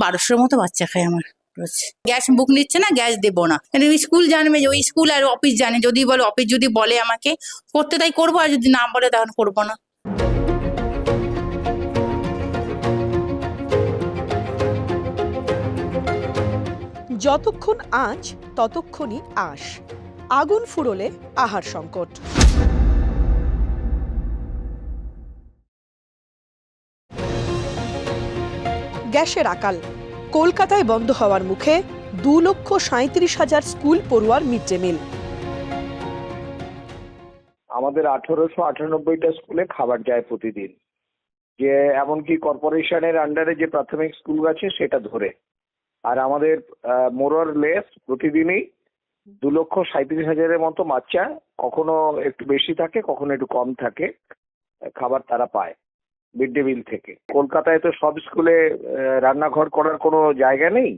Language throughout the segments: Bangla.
1200-র মতো বাচ্চা খায় আমার রোজ। গ্যাস বুক নিচ্ছে না, গ্যাস দেবো না। স্কুল জানবে যে ওই স্কুল আর অফিস জানে, যদি বলে অফিস যদি বলে আমাকে করতে তাই করবো, আর যদি না বলে তখন করবো না। যতক্ষণ আঁচ ততক্ষণই আশ। আগুন ফুরোলে আহার সংকট। গ্যাসের আকাল। কলকাতায় বন্ধ হওয়ার মুখে 2,37,000 স্কুল পড়ুয়ার মিড ডে মিল। আমাদের 1898টা স্কুলে খাবার যায় প্রতিদিন, যে এমনকি কর্পোরেশনের আন্ডারে যে প্রাথমিক স্কুল আছে সেটা ধরে। আর আমাদের মোরর লেস প্রতিদিনই 2,37,000-এর মতো বাচ্চা, কখনো একটু বেশি থাকে কখনো একটু কম থাকে, খাবার তারা পায় মিড ডে মিল থেকে। কলকাতায় তো সব স্কুলে রান্নাঘর করার কোনো জায়গা নেই,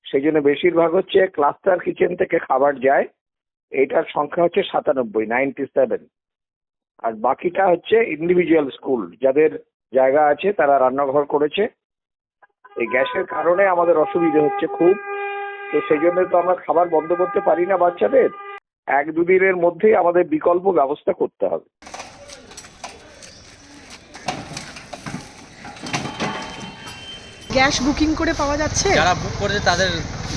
সেই জন্য বেশিরভাগ হচ্ছে ক্লাস্টার কিচেন থেকে খাবার যায়। এটার সংখ্যা হচ্ছে 97। আর বাকিটা হচ্ছে ইন্ডিভিজুয়াল স্কুল, যাদের জায়গা আছে তারা রান্নাঘর করেছে। এই গ্যাসের কারণে আমাদের অসুবিধা হচ্ছে খুব, তো সেই জন্য তো আমরা খাবার বন্ধ করতে পারি না বাচ্চাদের। 1-2 দিনের মধ্যেই আমাদের বিকল্প ব্যবস্থা করতে হবে। গ্যাস বুকিং করে পাওয়া যাচ্ছে? যারা বুক করেছে তাদের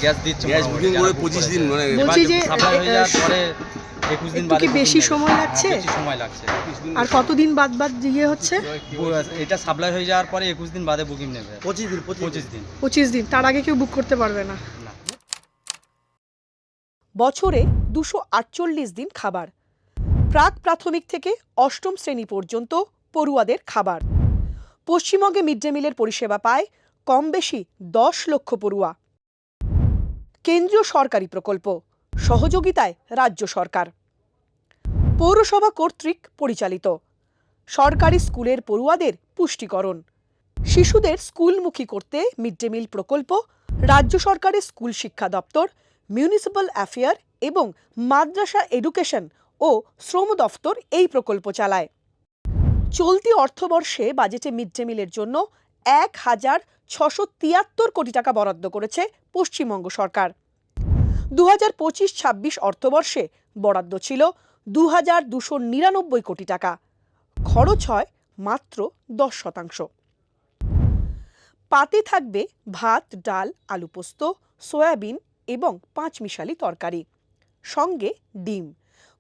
গ্যাস দিচ্ছে। গ্যাস বুকিং করে 25 দিন মানে বলছি যে সাপ্লাই হয়ে যাওয়ার পরে 21 দিন একটু বাদে কি বেশি সময় লাগছে? বেশি সময় লাগছে। আর কতদিন বাদ ইয়ে হচ্ছে? এটা সাপ্লাই হয়ে যাওয়ার পরে 21 দিন বাদে বুকিং নেবে। 25 দিন 25 দিন। তার আগে কেউ বুক করতে পারবে না। বছরে 248 দিন খাবার। প্রাক প্রাথমিক থেকে অষ্টম শ্রেণী পর্যন্ত পড়ুয়াদের খাবার। পশ্চিমবঙ্গে মিড ডে মিলের পরিষেবা পায় কম বেশি 10 লক্ষ পড়ুয়া। কেন্দ্রীয় সরকারি প্রকল্প, সহযোগিতায় রাজ্য সরকার। পৌরসভা কর্তৃক পরিচালিত। সরকারি স্কুলের পড়ুয়াদের পুষ্টিকরণ। শিশুদের স্কুলমুখী করতে মিড ডে মিল প্রকল্প রাজ্য সরকারের স্কুল শিক্ষা দপ্তর, মিউনিসিপ্যাল অ্যাফেয়ার এবং মাদ্রাসা এডুকেশন ও শ্রম দফতর এই প্রকল্প চালায়। চলতি অর্থবর্ষে বাজেটে মিড ডে মিলের জন্য 1,673 কোটি টাকা বরাদ্দ করেছে পশ্চিমবঙ্গ সরকার। 2025-26 অর্থবর্ষে বরাদ্দ ছিল 2,299 কোটি টাকা। খরচ হয় মাত্র 10%। পাতে থাকবে ভাত, ডাল, আলু পোস্ত, সয়াবিন এবং 5 মিশালি তরকারি, সঙ্গে ডিম।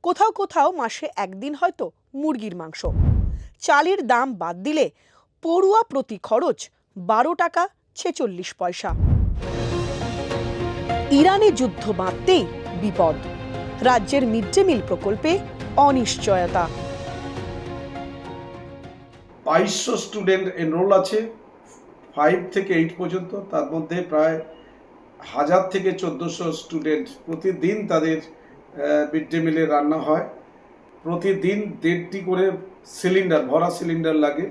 কোথাও কোথাও মাসে একদিন হয়তো মুরগির মাংস। চালের দাম বাদ দিলে পড়ুয়া প্রতি খরচ 12 টাকা 46 পয়সা। ইরানে যুদ্ধ বাঁধতেই বিপদ। রাজ্যের মিড ডে মিল প্রকল্পে অনিশ্চয়তা। 2200 স্টুডেন্ট এনরোল আছে 5 থেকে 8 পর্যন্ত। তার মধ্যে প্রায় 1000 থেকে 1400 স্টুডেন্ট প্রতিদিন তাদের মিড ডে মিলে রান্না হয়। প্রতিদিন 1.5টি করে সিলিন্ডার, ভরা সিলিন্ডার লাগে।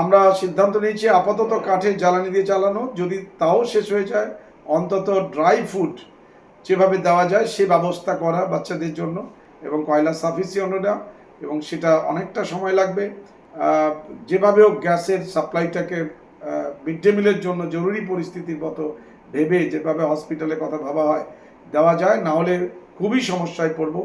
আমরা সিদ্ধান্ত নিয়েছি আপাতত কাঠের জ্বালানি দিয়ে চালানো, যদি তাও শেষ হয়ে যায় অন্তত ড্রাই ফুড যেভাবে দেওয়া যায় সে ব্যবস্থা করা বাচ্চাদের জন্য, এবং কয়লা সাফিসিয়েন্ট না, এবং সেটা অনেকটা সময় লাগবে। যেভাবেও গ্যাসের সাপ্লাইটাকে মিড ডে মিলের জন্য জরুরি পরিস্থিতির মতো ভেবে যেভাবে হসপিটালের কথা ভাবা হয় দেওয়া যায়, না হলে খুবই সমস্যায় পড়ব।